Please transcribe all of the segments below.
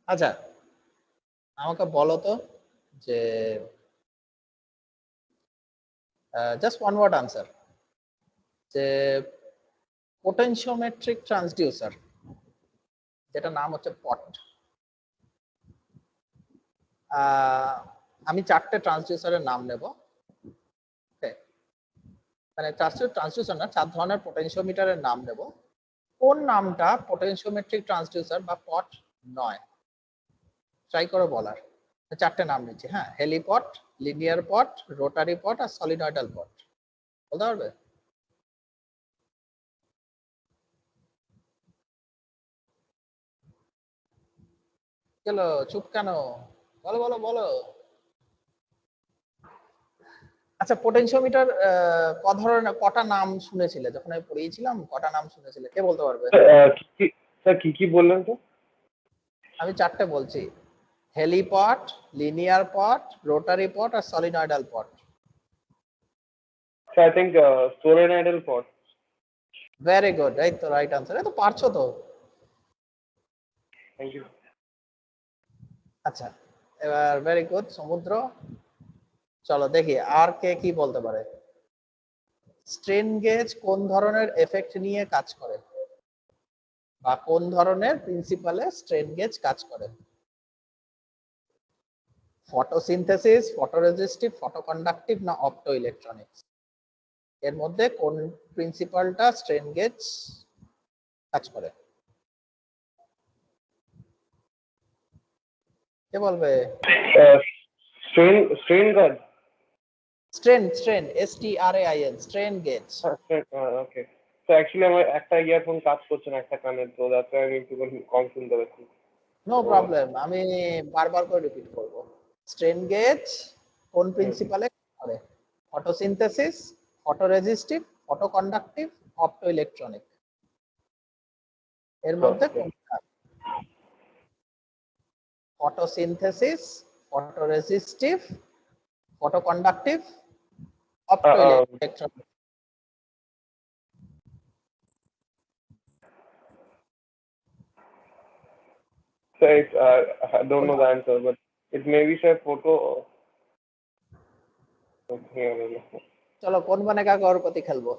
আচ্ছা, আমাকে বলো তো যে জাস্ট ওয়ান ওয়ার্ড আনসার, যে পোটেনশিওমেট্রিক ট্রান্সডিউসার যেটা নাম হচ্ছে পট, আমি 4টে ট্রান্সডিউসারের নাম নেব। মানে 4টে ট্রান্সডিউসার না, 4 ধরনের পোটেনশিওমিটারের নাম নেব। কোন নামটা পোটেনশিওমেট্রিক ট্রান্সডিউসার বা পট নয়, ট্রাই করো বলার। 4টে নাম নিচ্ছি, হ্যাঁ। হেলিপট, লিনিয়ার পট, রোটারি পট আর সলিনয়েডাল পট। বলতে পারবে? চলো, চুপ কেন? বলো বলো বলো। আচ্ছা, পোটেনশিওমিটার ক ধরনের, কটা নাম শুনেছিলে যখন আমি পড়িয়েছিলাম? কটা নাম শুনেছিলে, কে বলতে পারবে? স্যার কি বললেন তো? আমি 4টে বলছি, helipot, linear pot, rotary pot আর solenoidal pot. I think solenoidal pot. Very good, এই তো রাইট আনসার, এই তো পারছো তো। Thank you. আচ্ছা, এবার ভেরি গুড সমুদ্র। চলো দেখি আর কে কি বলতে পারে। স্ট্রেন গেজ কোন ধরনের এফেক্ট নিয়ে কাজ করে, বা কোন ধরনের প্রিন্সিপালে স্ট্রেন গেজ কাজ করে? ফটোসিনথেসিস, ফটোরেজিস্টিভ, ফটোকন্ডাক্টিভ না অপটো ইলেকট্রনিক্স? এর মধ্যে কোন প্রিন্সিপালটা স্ট্রেন গেজ কাজ করে? কে বলবে? Strain guard. Strain STRAIN, strain gauge. Okay. তো অ্যাকচুয়ালি আমার একটা ইয়ারফোন কাজ করছে না একটা কানে, তো দ্যাটস আমি একটু কম শুনতে পাচ্ছি। নো প্রবলেম, আমি বারবার করে রিপিট করব। স্ট্রেন গেজ কোন প্রিন্সিপালে করে? Photosynthesis, photoresistive, photoconductive, opto electronic. এর মধ্যে কোনটা? Photosynthesis, photoresistive, photoconductive, opto electronic. So I don't know the answer, but it may be say photo. চলো কোন মানে কাগরপতি খেলবো।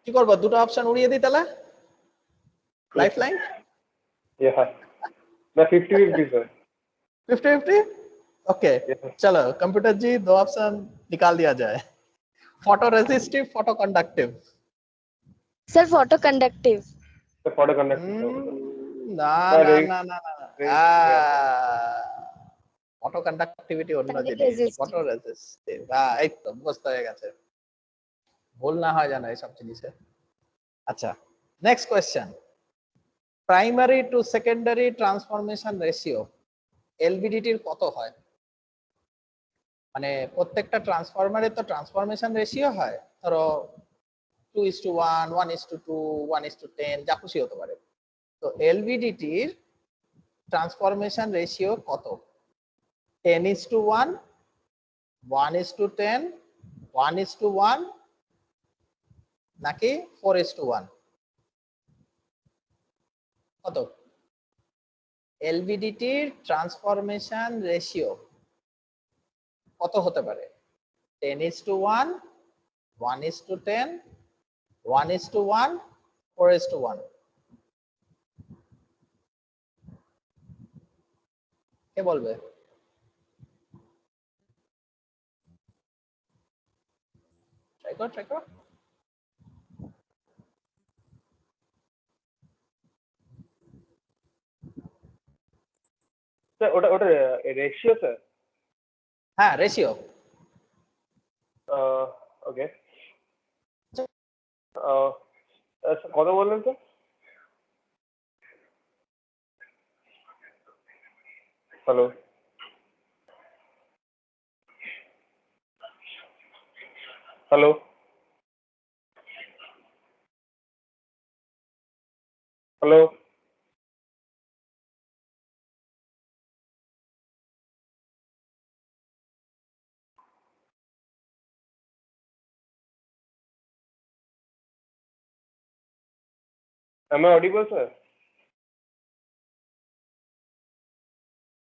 কি করবো, দুটো অপশন উড়িয়ে দিই তাহলে, life line. Yeah, the 50-50 sir. 50-50, okay. चलो कंप्यूटर जी, दो ऑप्शन निकाल दिया जाए। Photo resistive, photo conductive. Sir photo conductive. The photo conductive. না না না না না, ফটো কন্ডাক্টিভিটি অন্য জিনিস, ফটো রেজিস্টিভ। এই তো বুঝতে হয়ে গেছে, ভুল না হয় জানো এইসব জিনিসে। আচ্ছা, next question. Primary to secondary transformation ratio এলভিডিটির কত হয়? মানে প্রত্যেকটা ট্রান্সফরমারে তো ট্রান্সফরমেশন রেশিও হয়, ধরো 2:1, 1:2, 1:10, যা খুশি হতে পারে। তো এলভিডিটির ট্রান্সফরমেশন রেশিও কত? 10:1, 1:10, 1:1 নাকি 4:1? কত? এলভিডিটির ট্রান্সফরমেশন রেশিও কত হতে পারে? 10:1, 1:10, 1:1, 4:1? কে বলবে? ট্রাই করো, ট্রাই করো। স্যার ওটা রেশিও স্যার? হ্যাঁ, রেশিও। ওকে। কত বললেন তো? Hello hello hello. Am I audible, sir?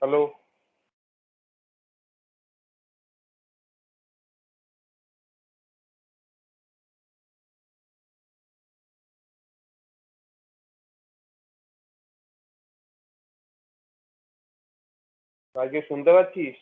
Hello? আজকে শুনতে পাচ্ছিস?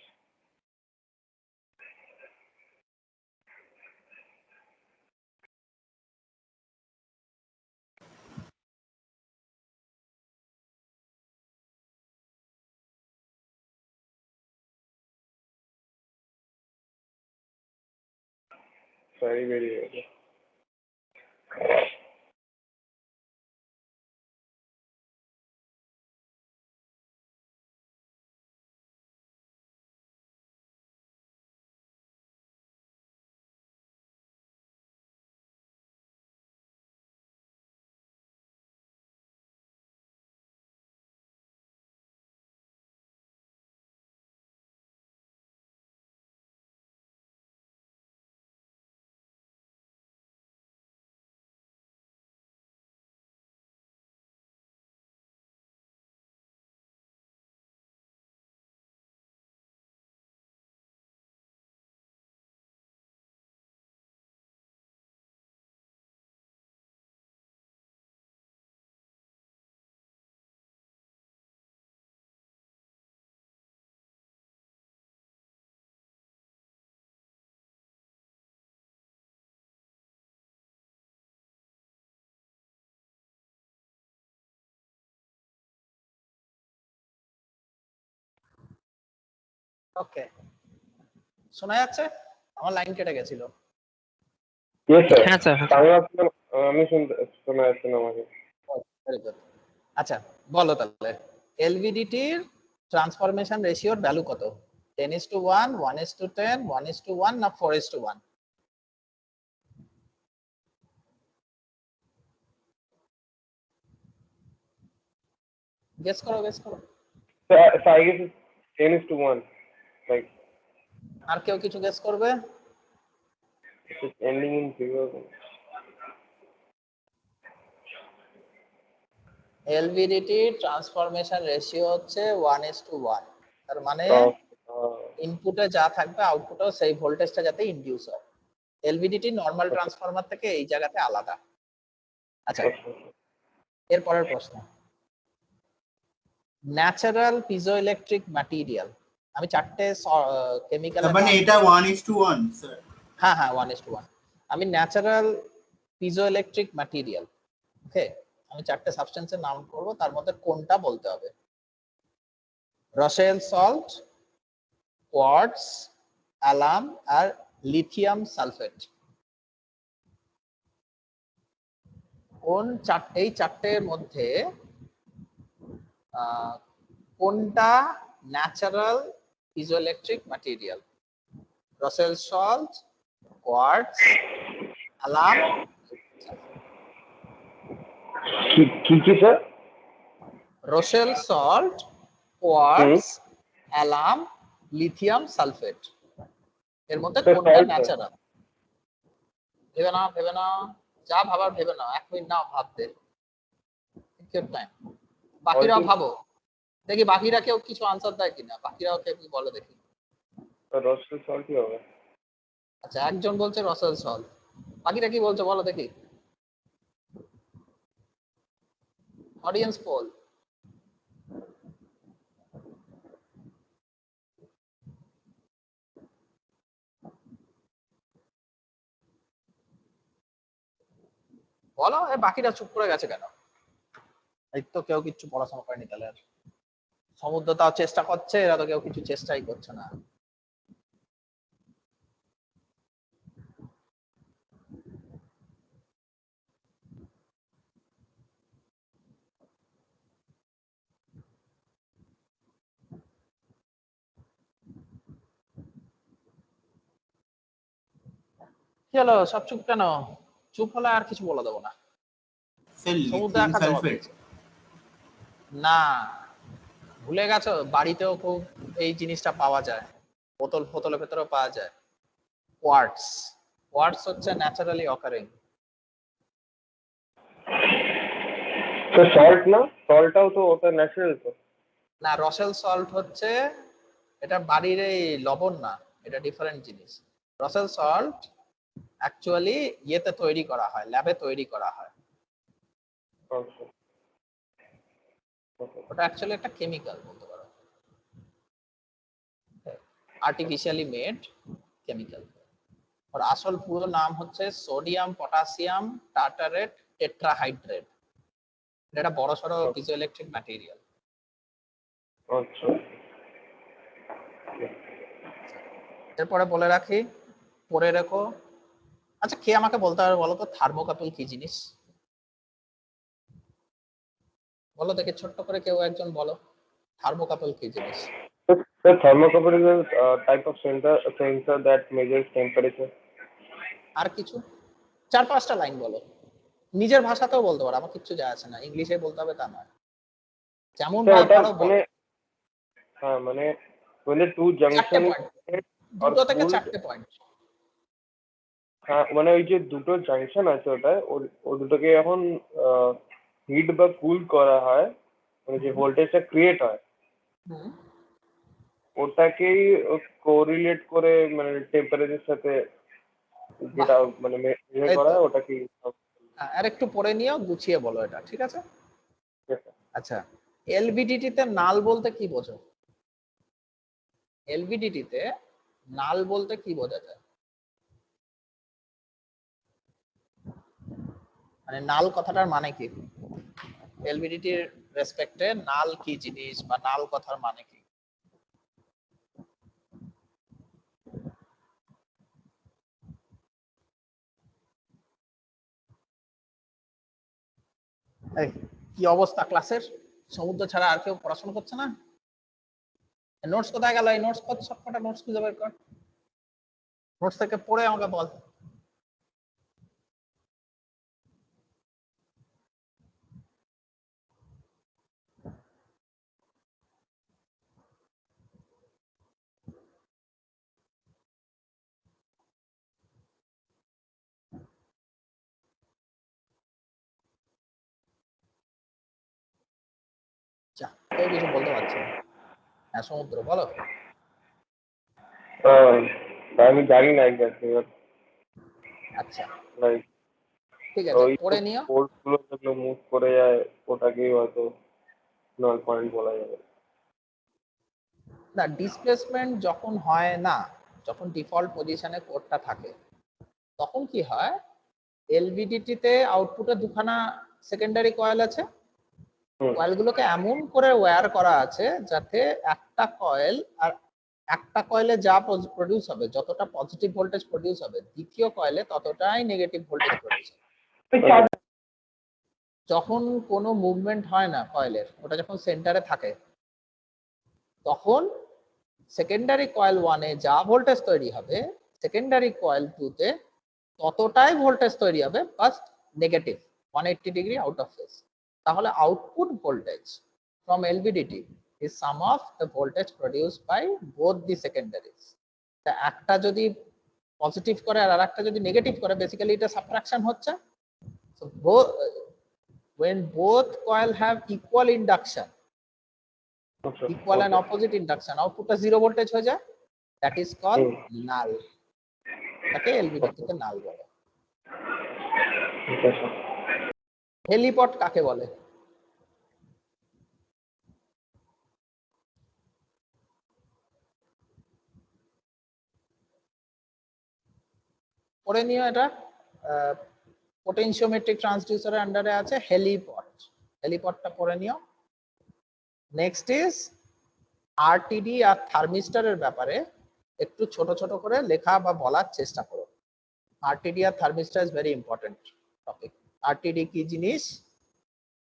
সরি, বেরিয়ে গেছে। ওকে, শোনা যাচ্ছে? আমার লাইন কেটে গেছিল। হ্যাঁ স্যার। আমি শোনা যাচ্ছে না আমাকে। Very good. আচ্ছা বলো তাহলে এলভিডিটির ট্রান্সফরমেশন রেশিওর ভ্যালু কত? 10:1, 1:10, 1:1 না 4:1? গেস করো। So I guess it's 10:1. Like আর কেউ কিছু গেস করবে? it's ending in 0. এলভিডিটি ট্রান্সফরমেশন রেশিও হচ্ছে 1:1। তার মানে ইনপুটে যা থাকবে আউটপুটেও সেই ভোল্টেজটা যাতে ইনডিউস হয়। এলভিডিটি নরমাল ট্রান্সফরমার থেকে এই জায়গাতে আলাদা। আচ্ছা এর পরের প্রশ্ন, ন্যাচারাল পিজোইলেকট্রিক ম্যাটেরিয়াল। আমি চারটে কেমিক্যাল, মানে এটা 1:1 স্যার। হ্যাঁ 1:1। আমি ন্যাচারাল পিজোইলেকট্রিক ম্যাটেরিয়াল, ওকে, আমি চারটে সাবস্টেন্সের নাম করব, তার মধ্যে কোনটা বলতে হবে। রসেল সল্ট, কোয়ার্টজ, অ্যালাম আর লিথিয়াম সালফেট। এই চারটের মধ্যে কোনটা natural piezoelectric material? Rochelle salt, quartz, alum. কি sir? Rochelle salt, quartz, alum, lithium sulphate. এর মধ্যে কোনটা ন্যাচারাল? ভেবে নাও, যা ভাবার ভেবে নাও, 1 মিনিট নাও ভাবতে। বাকিরাও ভাবো, দেখি বাকিরা কেউ কিছু আনসার দেয় কিনা। বাকিরাও কেউ কি বলে দেখি। রসেল সল্টই হবে। আচ্ছা একজন বলছে রসেল সল্ট, বাকিরা কি বলছে বলো দেখি। Audience poll. বলো, বাকিরা চুপ করে গেছে কেন? এই তো কেউ কিছু পড়াশোনা করেনি তাহলে। আর সমুদ্র তাও চেষ্টা করছে, এরা তো কেউ কিছু চেষ্টাই করছে না। কি হলো, সব চুপ কেন? চুপ হলে আর কিছু বলে দেবো না। সমুদ্র একা জবাব দিচ্ছে না। ভুলে গেছো, বাড়িতেও খুব এই জিনিসটা পাওয়া যায়, বোতলের ভেতরেও পাওয়া যায়। কোয়ার্টজ হচ্ছে ন্যাচারালি অকারিং। তো সল্ট না, সল্টটাও তো ওটা ন্যাচারাল তো। না, রসেল সল্ট হচ্ছে এটা বাড়ির এই লবণ না, এটা ডিফারেন্ট জিনিস। রসেল সল্ট অ্যাকচুয়ালি ইয়েতে তৈরি করা হয়, ল্যাবে তৈরি করা হয়। আচ্ছা, ওটা অ্যাকচুয়ালি একটা কেমিক্যাল বলতে পারো, আর্টিফিশিয়ালি মেড কেমিক্যাল। ওর আসল পুরো নাম হচ্ছে সোডিয়াম পটাশিয়াম টার্টারেট টেট্রাহাইড্রেট। এটা বড়সড় পিজোইলেকট্রিক ম্যাটেরিয়াল। আচ্ছা। এরপরে বলে রাখি, পরে রেখো। আচ্ছা, কে আমাকে বলতে হবে বলো তো থার্মোকাপল কি জিনিস? বলো দেখে, ছোট্ট করে কেউ একজন বলো থার্মোকাপল কি জিনিস। The thermocouple is a type of sensor that measures temperature. আর কিছু 4-5টা লাইন বলো, নিজের ভাষাতেও বলতে পারো, আমার কিচ্ছু যায় আসে না, ইংলিশে বলতে হবে তা নয়, যেমন ভাই পারো বলো। হ্যাঁ, মানে when the two 4টে junction point, 2 থেকে 4টে পয়েন্ট। হ্যাঁ, মানে ওই যে দুটো জাংশন আছে ওটায়, ও দুটোকে যখন হিট বা কুল করা হয়, মানে যে ভোল্টেজটা ক্রিয়েট হয়, ওটাকেই কোরিলেট করে মানে টেম্পারেচারের সাথে যেটা মানে মেজার করা হয় ওটাকেই। আর একটু পরে নিও, গুছিয়ে বলো এটা, ঠিক আছে? আচ্ছা, এলভিডিটি তে নাল বলতে কি বোঝো? এলভিডিটি তে নাল বলতে কি বোঝা যায়? মানে নাল কথাটার মানে কি? এলভিডিটির রেসপেক্টে নাল কি জিনিস বা নাল কথার মানে কি? এই কি অবস্থা ক্লাসের? সমুদ্র ছাড়া আর কেউ পড়াশোনা করছে না? নোটস কোথায় গেল? এই নোটস কত, সবকটা নোটস খুঁজে বের কর, নোটস থেকে পড়ে আমাকে বল। যা, কেউ কিছু বলতে পারছে না। হ্যাঁ সমুদ্র বলো। আমি জানি না এক্স্যাক্টলি, আচ্ছা লাইক ঠিক আছে, ওই পড়ে নিও। ফোর্স গুলো যেগুলো মুভ করে যায় ওটাকেই হয়তো নল পয়েন্ট বলা যাবে। না, ডিসপ্লেসমেন্ট যখন হয় না, যখন ডিফল্ট পজিশনে কোডটা থাকে, তখন কি হয়, এলভিডিটি তে আউটপুটে দুখানা সেকেন্ডারি কয়েল আছে, কয়েলগুলোকে এমন করে ওয়্যার করা আছে যাতে একটা কয়েল আর একটা কয়েলে যা প্রডিউস হবে, যতটা পজিটিভ ভোল্টেজ প্রডিউস হবে, দ্বিতীয় কয়েলে ততটাই নেগেটিভ ভোল্টেজ প্রডিউস হবে। যখন কোনো মুভমেন্ট হয় না কয়েলের, ওটা যখন সেন্টারে থাকে, তখন সেকেন্ডারি কয়েল 1-এ যা ভোল্টেজ তৈরি হবে, সেকেন্ডারি কয়েল 2-তে ততটাই ভোল্টেজ তৈরি হবে, first negative 180 degree out of phase. তাহলে output voltage from LVDT is sum of the voltage produced by both the secondaries. তা একটা যদি পজিটিভ করে আর আরেকটা যদি নেগেটিভ করে, বেসিক্যালি এটা সাবট্রাকশন হচ্ছে। So when both coil have equal induction, equal and opposite induction, আউটপুটটা 0 ভোল্টেজ হয়ে যায়, that is called null. তাকে এলভিডিটি তে নাল বলে। হেলিপট কাকে বলে? পড়ে নিও এটা, পোটেনশিওমেট্রিক ট্রান্সডিউসারের আন্ডারে আছে হেলিপট, হেলিপটটা পড়ে নিও। নেক্সট ইজ আরটিডি আর থার্মিস্টরের ব্যাপারে একটু ছোট ছোট করে লেখা বা বলার চেষ্টা করো। আরটিডি আর thermistor is very important topic. RTD কি জিনিস,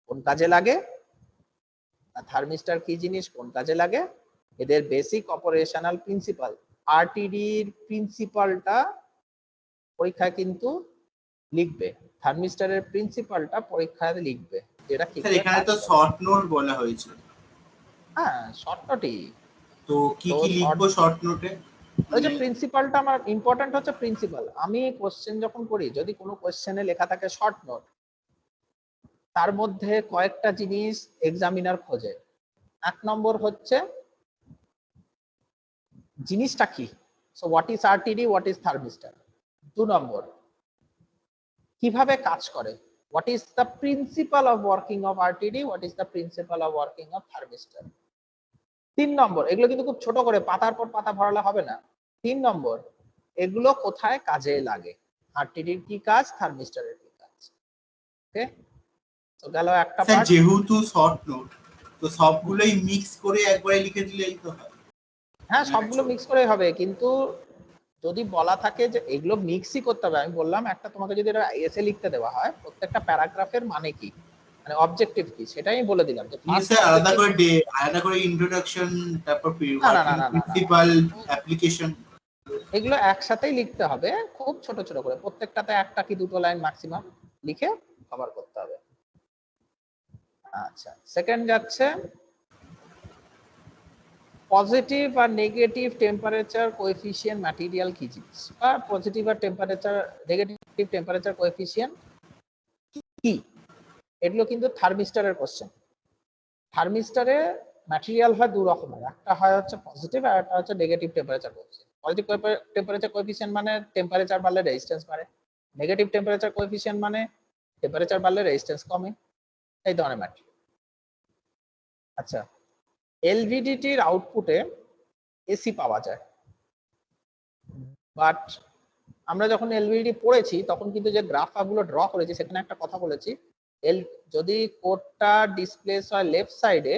কোন কাজে লাগে, আর থার্মিস্টর কি জিনিস, কোন কাজে লাগে, এদের বেসিক অপারেশনাল প্রিন্সিপাল। আরটিডির প্রিন্সিপালটা পরীক্ষায় কিন্তু লিখবে, থার্মিস্টরের প্রিন্সিপালটা পরীক্ষায় লিখবে, যেটা কি স্যার এখানে তো শর্ট নোট বলা হয়েছে। হ্যাঁ শর্ট নোটই তো কি কি লিখবো শর্ট নোটে? ওই যে প্রিন্সিপালটা আমার ইম্পর্টেন্ট হচ্ছে প্রিন্সিপাল। আমি কোশ্চেন যখন করি, যদি কোনো কোশ্চেনে লেখা থাকে শর্ট নোট, তার মধ্যে কয়েকটা জিনিস এক্সামিনার খোঁজে। 1 নম্বর হচ্ছে জিনিসটা কি, so what is RTD, what is thermistor. 2 নম্বর কিভাবে কাজ করে, what is the principal of working of RTD, what is the principal of working of thermistor. 3 নম্বর, এগুলো কিন্তু খুব ছোট করে পাতার পর পাতা ভরালে হবে না। 3 নম্বর, এগুলো কোথায় কাজে লাগে, আরটিডির কি কাজ, থার্মিস্টারের কি কাজ। ওকে, তো গেল একটা স্যার পার্ট। যেহেতু শর্ট নোট তো সবগুলোই মিক্স করে একবারে লিখে দিলেই তো হয়। হ্যাঁ, সবগুলো মিক্স করে হবে, কিন্তু যদি বলা থাকে যে এগুলো মিক্সই করতে হবে, আমি বললাম একটা তোমাকে যদি এটা এসে লিখতে দেওয়া হয় প্রত্যেকটা প্যারাগ্রাফের মানে কি, মানে অবজেক্টিভ কি, সেটাই আমি বলে দিলাম যে ফার্স্ট স্যার অবজেক্টিভ। আলাদা করে ইন্ট্রোডাকশন, তারপর না না না না না, প্রিন্সিপাল, অ্যাপ্লিকেশন, এগুলো একসাথেই লিখতে হবে, খুব ছোট ছোট করে, প্রত্যেকটাতে একটা কি দুটো লাইন ম্যাক্সিমাম লিখে কভার করতে হবে। আচ্ছা, সেকেন্ড যাচ্ছে পজিটিভ আর নেগেটিভ টেম্পারেচার কোএফিসিয়েন্ট ম্যাটেরিয়াল কি জিনিস, বা পজিটিভ আর টেম্পারেচার নেগেটিভ টেম্পারেচার কোএফিসিয়েন্ট কি। এগুলো কিন্তু থার্মিস্টারের কোশ্চেন। থার্মিস্টারে ম্যাটেরিয়াল হয় 2 রকমের, একটা হয় হচ্ছে পজিটিভ আর একটা হচ্ছে negative temperature coefficient. Positive temperature coefficient মানে টেম্পারেচার বাড়লে রেজিস্ট্যান্স বাড়ে, নেগেটিভ টেম্পারেচার কোএফিসিয়েন্ট মানে টেম্পারেচার বাড়লে রেজিস্ট্যান্স কমে, এই ধরনের ম্যাটেরিয়াল। আচ্ছা, এলভিডিটির আউটপুটে এসি পাওয়া যায়, বাট আমরা যখন এলভিডি পড়েছি তখন কিন্তু যে গ্রাফগুলো ড্র করেছি সেখানে একটা কথা বলেছি, যদি কোডটা ডিসপ্লেস হয় লেফট সাইডে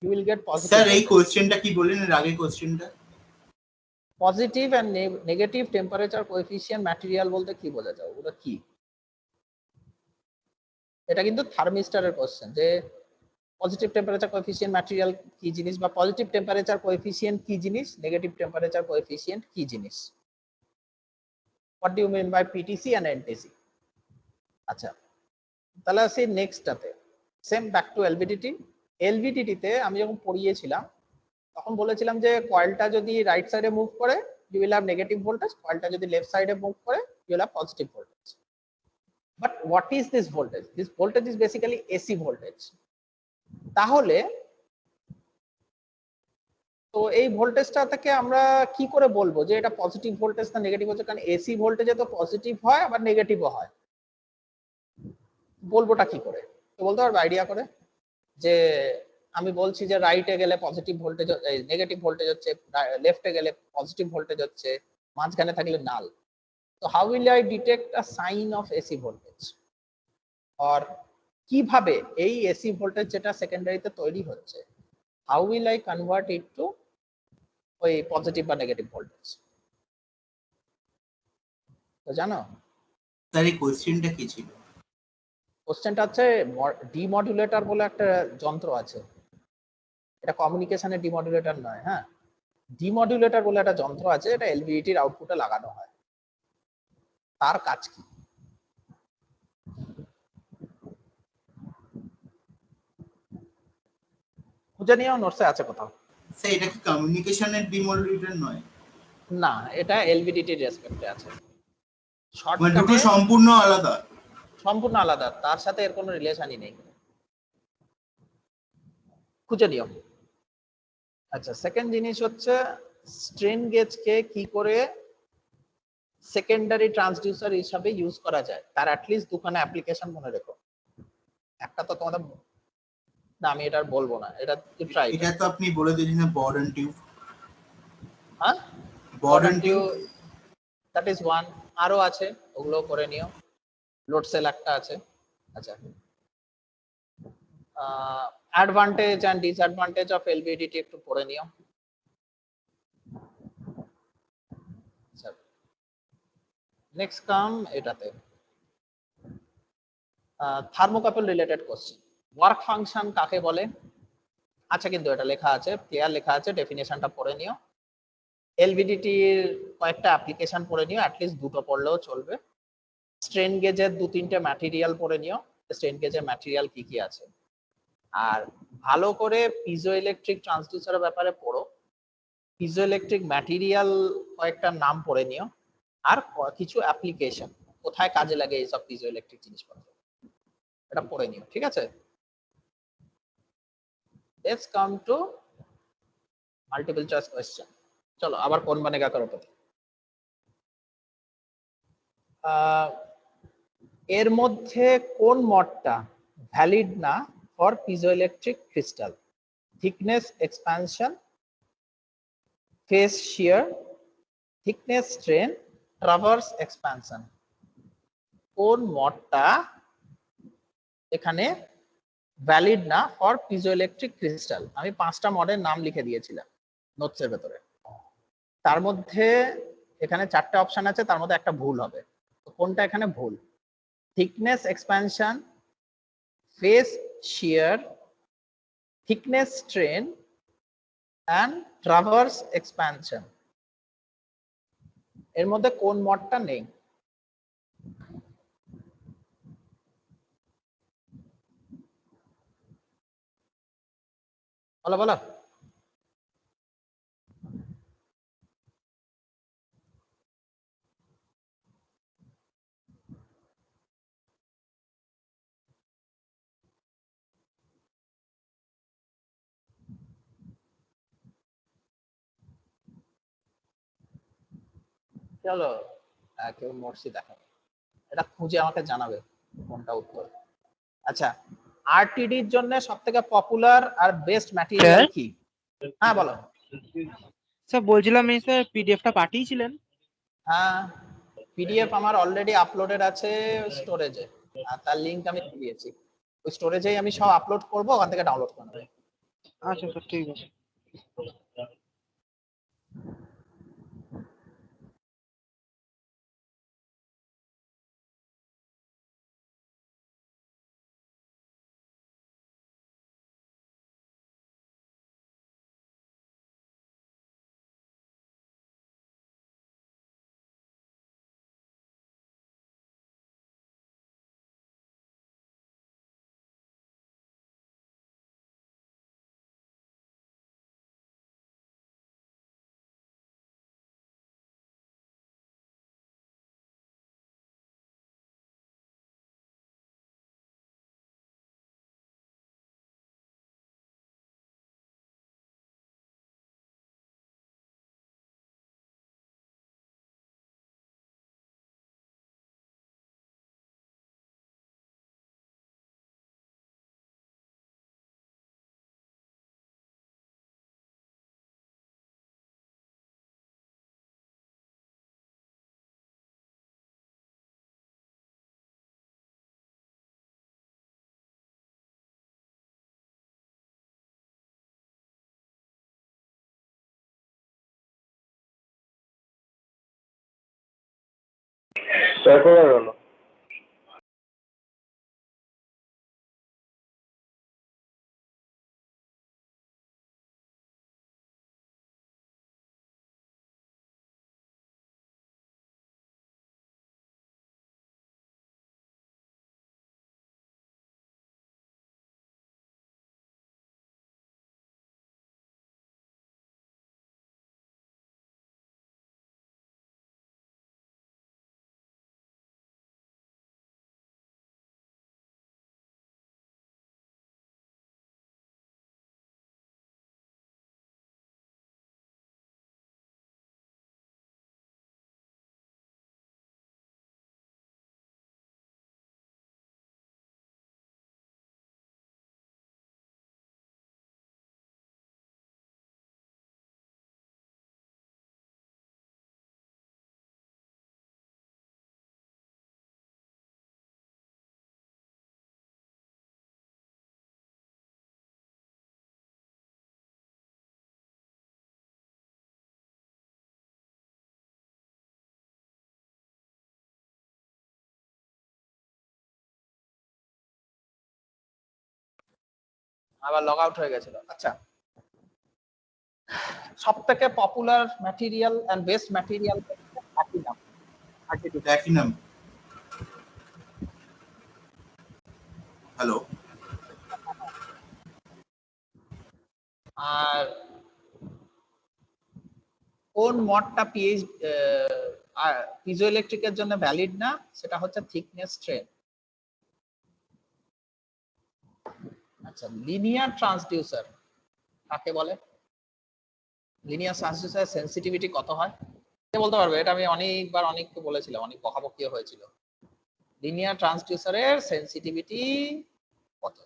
you will get positive. Sir এই কোশ্চেনটা কি বললেন এর আগে কোশ্চেনটা? Positive and negative temperature coefficient material বলতে কি বোঝা যায়, ওটা কি? এটা কিন্তু থার্মিস্টারের কোশ্চেন, যে পজিটিভ টেম্পারেচার কোএফিসিয়েন্ট ম্যাটেরিয়াল কি জিনিস, বা পজিটিভ টেম্পারেচার কোএফিসিয়েন্ট কি জিনিস, নেগেটিভ টেম্পারেচার কোএফিসিয়েন্ট কি জিনিস। What do you mean by PTC and NTC? আচ্ছা, তাহলে আসি নেক্সটটাতে, সেম ব্যাক টু এলভিডিটি। এলভিডিটিতে আমি যখন পড়িয়েছিলাম তখন বলেছিলাম যে কয়েলটা যদি রাইট সাইডে মুভ করে you will have negative voltage, কয়েলটা যদি লেফট সাইডে মুভ করে you will have positive voltage. But what is this voltage? This voltage is basically AC voltage. তাহলে তো এই ভোল্টেজটা থেকে আমরা কি করে বলবো যে এটা পজিটিভ ভোল্টেজ না নেগেটিভ ভোল্টেজ? কারণ এসি ভোল্টেজে তো পজিটিভ হয় আবার নেগেটিভও হয়, বলবোটা কি করে? তো বলতে পারবে আইডিয়া করে, যে আমি বলছি যে রাইটে গেলে পজিটিভ ভোল্টেজ, নেগেটিভ ভোল্টেজ হচ্ছে, লেফটে গেলে পজিটিভ ভোল্টেজ হচ্ছে, মাঝখানে থাকলে নাল। তো how will I detect a sign of AC voltage, আর কিভাবে এই এসি ভোল্টেজ যেটা সেকেন্ডারিতে তৈরি হচ্ছে, how will I convert it to ওই পজিটিভ বা নেগেটিভ ভোল্টেজ? তো জানো স্যার এই কোশ্চেনটা কি ছিল? কোশ্চেনটা হচ্ছে ডিমডুলেটর বলে একটা যন্ত্র আছে, এটা কমিউনিকেশনের ডিমডুলেটর নয়, হ্যাঁ, ডিমডুলেটর বলে একটা যন্ত্র আছে, এটা এলভিডিটির আউটপুটে লাগানো হয়, তার কাজ কি? খুঁজে নিয়েও নোটসে আছে কোথাও। স্যার এটা কি কমিউনিকেশনের ডিমডুলেটর নয়? না, এটা এলভিডিটির রেসপেক্টে আছে। মানে দুটো শর্টকাটে সম্পূর্ণ আলাদা? সম্পূর্ণ আলাদা, তার সাথে এর কোনো রিলেশনই নেই, খুঁজে নিও। আচ্ছা, সেকেন্ড জিনিস হচ্ছে স্ট্রেন গেজকে কি করে সেকেন্ডারি ট্রান্সডিউসার হিসাবে ইউজ করা যায়, তার অ্যাটলিস্ট দুখানা অ্যাপ্লিকেশন মনে রেখো। একটা তো তোমাদের, না আমি এটা বলবো না, এটা ট্রাই। এটা তো আপনি বলে দিলেন না, বর্ড এন্ড টিউব। হ্যাঁ, bourdon tube that is one, আরো আছে, ওগুলো করে নিও। লোড সেল একটা আছে। আচ্ছা, advantage and disadvantage of LVDT একটু পড়ে নিও। আচ্ছা, নেক্সট কাম এটাতে thermocouple related question. Work function কাকে বলে? আচ্ছা, কিন্তু এটা লেখা আছে, ক্লিয়ার লেখা আছে, ডেফিনেশনটা পড়ে নিও। এলভিডিটির কয়েকটা অ্যাপ্লিকেশন পড়ে নিও, অ্যাটলিস্ট দুটো পড়লেও চলবে। স্ট্রেন গেজের 2-3টে ম্যাটেরিয়াল পড়ে নিও, স্ট্রেন গেজের ম্যাটেরিয়াল কি কি আছে। আর ভালো করে পিজো ইলেকট্রিক ট্রান্সডিউসারের ব্যাপারে পড়ো, পিজো ইলেকট্রিক ম্যাটেরিয়াল কয়েকটা নাম পড়ে নিও, আর কিছু অ্যাপ্লিকেশন কোথায় কাজে লাগে এইসব পিজো ইলেকট্রিক জিনিসপত্র। এটা পড়ে নিও, ঠিক আছে? Let's come to multiple choice question. চলো আবার কোন বানেগা করো তো। এর মধ্যে কোন মডটা ভ্যালিড না for piezoelectric crystal? Thickness expansion, face shear, thickness strain, traverse expansion. কোন মডটা এখানে ভ্যালিড না ফর পিজোইলেকট্রিক ক্রিস্টাল? আমি 5টা মডের নাম লিখে দিয়েছিলাম নোটসের ভেতরে। তার মধ্যে এখানে 4টে অপশন আছে, তার মধ্যে একটা ভুল হবে। তো কোনটা এখানে ভুল? Thickness expansion, face shear, thickness strain and traverse expansion. এর মধ্যে কোন মডটা নেই? বলো বলো। চলো কেউ নোটসই দেখো, এটা খুঁজে আমাকে জানাবে কোনটা উত্তর। আচ্ছা, আরটিডির জন্য সবথেকে পপুলার আর বেস্ট ম্যাটেরিয়াল কি? হ্যাঁ বলো। স্যার বলছিলাম এই স্যার পিডিএফটা পাঠিয়েছিলেন? হ্যাঁ, পিডিএফ আমার অলরেডি আপলোডেড আছে স্টোরেজে, আর তার লিংক আমি দিয়েছি। ওই স্টোরেজেই আমি সব আপলোড করব, ওখান থেকে ডাউনলোড করে নেবে। আচ্ছা স্যার ঠিক আছে। এখন আর হলো আবার লগ আউট হয়ে গেছিল। আচ্ছা, সবথেকে popular material and best material একই নাম, আরটিডি। একই নাম। হ্যালো, আর কোন মডটা পিজোইলেকট্রিকের জন্য ভ্যালিড না? সেটা হচ্ছে থিকনেস স্ট্রেন। আচ্ছা, লিনিয়ার ট্রান্সডিউসার কাকে বলে? লিনিয়ার ট্রান্সডিউসার সেনসিটিভিটি কত হয়? কে বলতে পারবে? এটা আমি অনেকবার অনেককে বলেছিলাম, অনেক বকাবকিও হয়েছিল। লিনিয়ার ট্রান্সডিউসারের সেনসিটিভিটি কত?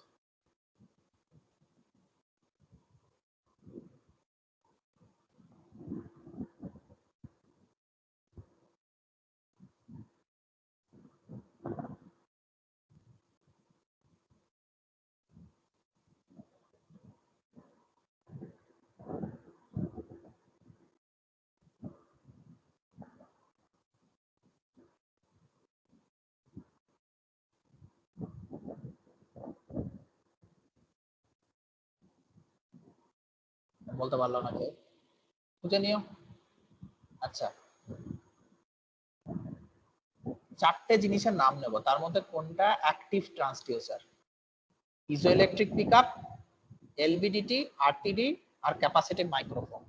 বলতে পারলো না কেউ? খুঁজে নিও। আচ্ছা, চারটে জিনিসের নাম নেব, তার মধ্যে কোনটা অ্যাক্টিভ ট্রান্সডিউসার? ইজোইলেকট্রিক পিকআপ, এলবিডিটি, আরটিডি আর ক্যাপাসিটিভ মাইক্রোফোন।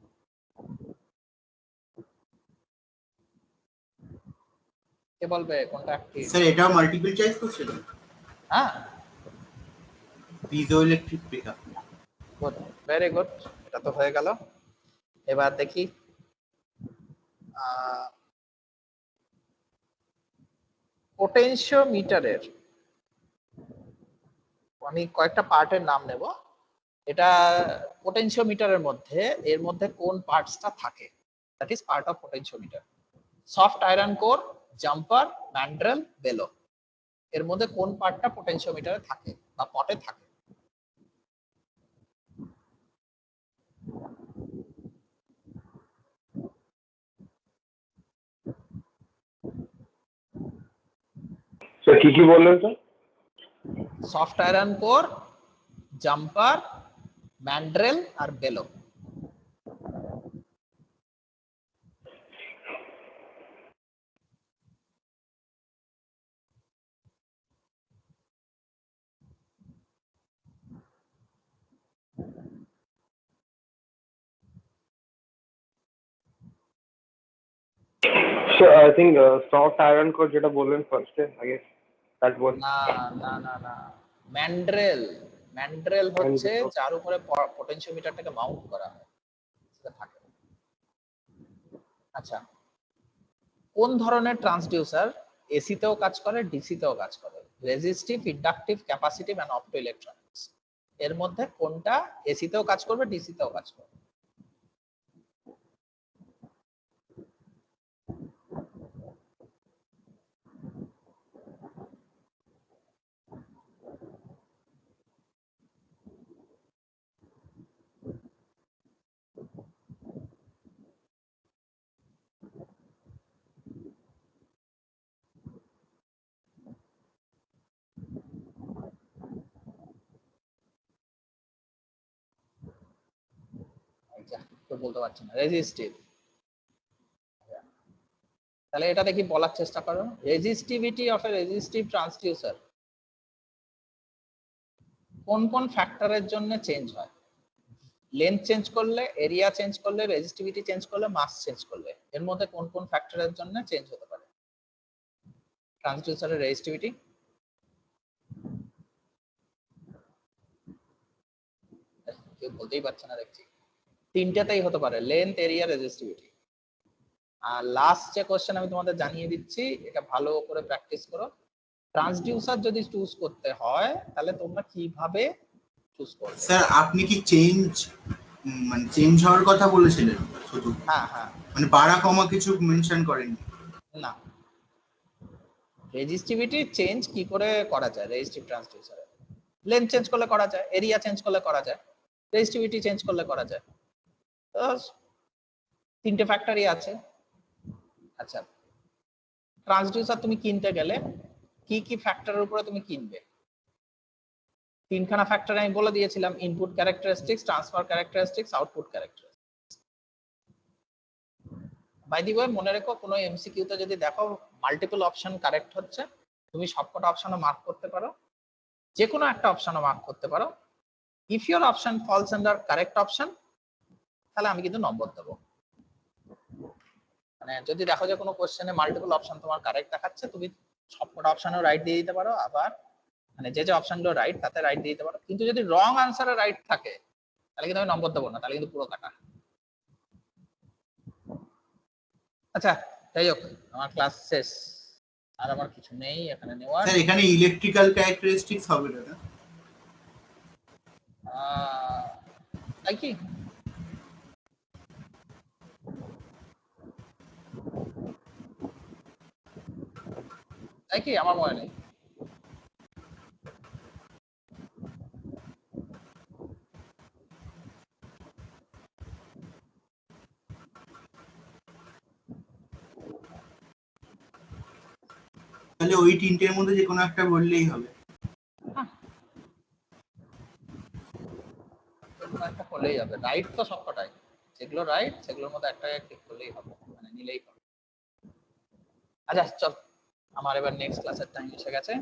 কে বলবে কোনটা অ্যাক্টিভ? স্যার এটাও মাল্টিপল চয়েস কোশ্চেন? হ্যাঁ, piezoelectric pickup. Good, very good, এটা তো হয়ে গেল। এবার দেখি পোটেনশিওমিটারের আমি কয়েকটা পার্টের নাম নেব। এটা পোটেনশিওমিটারের মধ্যে এর মধ্যে কোন পার্টসটা থাকে? That is part of potentiometer. Soft iron core, jumper, mandrel, bellow, এর মধ্যে কোন পার্টটা পোটেনশিওমিটারে থাকে বা পটে থাকে? স্যার কি কি বললেন sir? Soft iron core, jumper, mandrel আর bellow. So I think soft iron core যেটা বললেন ফার্স্টে, I guess that was না না না না, ম্যান্ড্রেল। ম্যান্ড্রেল হচ্ছে যার উপরে পোটেনশিওমিটারটাকে মাউন্ট করা হয়, সেটা থাকে। আচ্ছা, কোন ধরনের ট্রান্সডিউসার এসি তেও কাজ করে, ডিসি তেও কাজ করে? Resistive, inductive, capacitive and optoelectronics. এর মধ্যে কোনটা এসি তেও কাজ করবে, ডিসি তেও কাজ করবে? তো বলতে পারছি না। রেজিস্টিভ। তাহলে এটা দেখি বলার চেষ্টা করো। Resistivity of A resistive transducer কোন কোন ফ্যাক্টরের জন্য চেঞ্জ হয়? লেন্থ চেঞ্জ করলে, এরিয়া চেঞ্জ করলে, রেজিস্টিভিটি চেঞ্জ করলে, মাস চেঞ্জ করলে, এর মধ্যে কোন কোন ফ্যাক্টরের জন্য চেঞ্জ হতে পারে ট্রান্সডিউসারের রেজিস্টিভিটি? কেউ বলতেই পারছে না দেখছি। তিনটাতেই হতে পারে, লেন্থ, এরিয়া, রেজিস্টিভিটি। আর লাস্ট যে কোশ্চেন আমি তোমাদের জানিয়ে দিচ্ছি, এটা ভালো করে প্র্যাকটিস করো। ট্রান্সডিউসার যদি চুজ করতে হয় তাহলে তোমরা কিভাবে চুজ করবে? স্যার আপনি কি চেঞ্জ মানে চেঞ্জ হওয়ার কথা বলেছিলেন শুধু? হ্যাঁ হ্যাঁ, মানে বাড়া কমা কিছু মেনশন করেননি? না, রেজিস্টিভিটি চেঞ্জ কি করে করা যায়? রেজিস্টিভ ট্রান্সডিউসারে লেন্থ চেঞ্জ করলে করা যায়, এরিয়া চেঞ্জ করলে করা যায়, রেজিস্টিভিটি চেঞ্জ করলে করা যায়। তো তিনটে ফ্যাক্টরই আছে। আচ্ছা, ট্রান্সডিউসার তুমি কিনতে গেলে কি কি ফ্যাক্টরের উপরে তুমি কিনবে? তিনখানা ফ্যাক্টর আমি বলে দিয়েছিলাম, input characteristics, transfer characteristics, output characteristics. By the way মনে রেখো, কোনো এমসিকিউ তে যদি দেখো মাল্টিপল অপশন কারেক্ট হচ্ছে, তুমি সবকটা অপশনও মার্ক করতে পারো, যে কোনো একটা অপশনও মার্ক করতে পারো। If your option false under correct option, তাহলে আমি কিন্তু নম্বর দেবো। মানে যদি দেখো যে কোনো কোশ্চেনে মাল্টিপল অপশন তোমার কারেক্ট দেখাচ্ছে, তুমি সবকটা অপশনও রাইট দিয়ে দিতে পারো, আবার মানে যে যে অপশনগুলো রাইট তাতে রাইট দিয়ে দিতে পারো, কিন্তু যদি রং আনসারে রাইট থাকে তাহলে কিন্তু আমি নম্বর দেবো না, তাহলে কিন্তু পুরো কাটা। আচ্ছা যাই হোক, আমার ক্লাস শেষ, আর আমার কিছু নেই এখানে নেওয়ার। স্যার এখানে ইলেকট্রিক্যাল ক্যারেক্টারিস্টিক্স হবে দাদা? তাই কি? তাই কি? আমার মনে নেই। তাহলে ওই তিনটের মধ্যে যে কোনো একটা বললেই হবে। একটা করলেই হবে, রাইট তো সবকটাই, যেগুলো রাইট সেগুলোর মধ্যে একটা ক্লিক করলেই হবে, মানে নিলেই হবে। আচ্ছা চল, আমার এবার নেক্সট ক্লাসের টাইম এসে গেছে।